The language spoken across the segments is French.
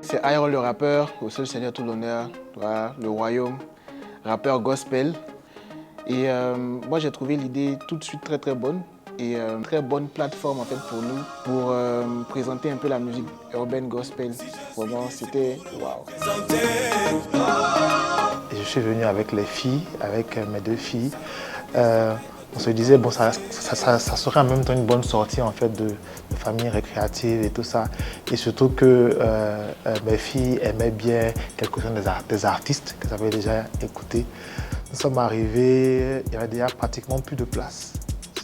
C'est Iron le rappeur, au seul Seigneur tout l'honneur, voilà, le royaume, rappeur gospel. Et moi j'ai trouvé l'idée tout de suite très très bonne et très bonne plateforme en fait pour nous pour présenter un peu la musique urbaine gospel. Vraiment c'était waouh. Je suis venu avec les filles, avec mes deux filles. On se disait bon ça serait en même temps une bonne sortie en fait de famille récréative et tout ça. Et surtout que mes filles aimaient bien quelques-uns des artistes que j'avais déjà écoutés. Nous sommes arrivés, il y avait déjà pratiquement plus de place.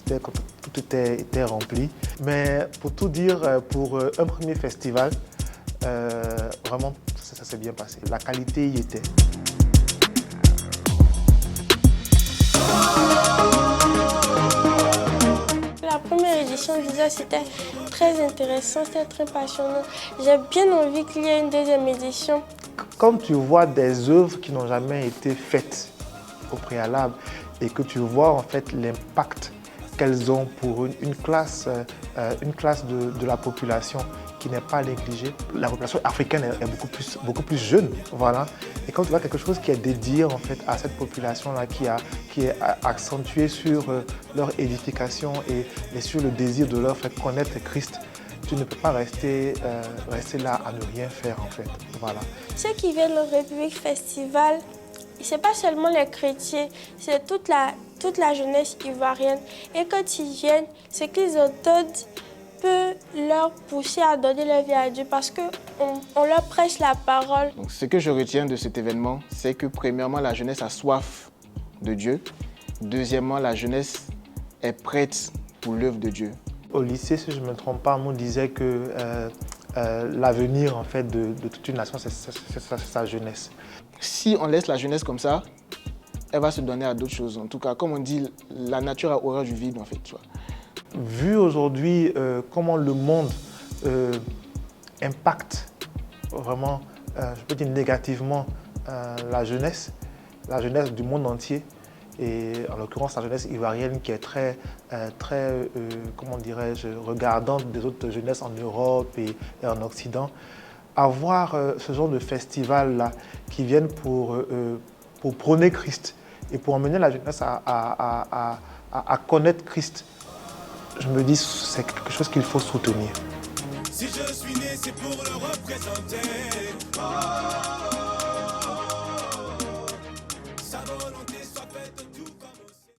Tout était rempli. Mais pour tout dire, pour un premier festival, vraiment ça s'est bien passé. La qualité y était. La première édition, déjà, c'était très intéressant, c'était très passionnant. J'ai bien envie qu'il y ait une deuxième édition. Quand tu vois des œuvres qui n'ont jamais été faites au préalable et que tu vois en fait l'impact qu'elles ont pour une classe de la population qui n'est pas négligée. La population africaine est beaucoup plus jeune, voilà. Et quand tu vois quelque chose qui est dédié en fait à cette population-là, qui est accentuée sur leur édification et sur le désir de leur faire connaître Christ, tu ne peux pas rester là à ne rien faire en fait, voilà. Ceux qui viennent au République Festival, ce n'est pas seulement les chrétiens, c'est toute la jeunesse ivoirienne. Et quand ils viennent, ce qu'ils entendent peut leur pousser à donner leur vie à Dieu parce qu'on leur prêche la parole. Donc, ce que je retiens de cet événement, c'est que premièrement, la jeunesse a soif de Dieu. Deuxièmement, la jeunesse est prête pour l'œuvre de Dieu. Au lycée, si je ne me trompe pas, on disait que l'avenir en fait, de toute une nation, c'est sa jeunesse. Si on laisse la jeunesse comme ça, elle va se donner à d'autres choses. En tout cas, comme on dit, la nature a horreur du vide, en fait. Tu vois. Vu aujourd'hui comment le monde impacte vraiment, je peux dire négativement, la jeunesse du monde entier, et en l'occurrence la jeunesse ivoirienne qui est très comment dirais-je, regardante des autres jeunesses en Europe et en Occident, avoir ce genre de festival-là qui viennent pour prôner Christ et pour emmener la jeunesse à connaître Christ, je me dis c'est quelque chose qu'il faut soutenir. Si je suis né, c'est pour le représenter. Oh.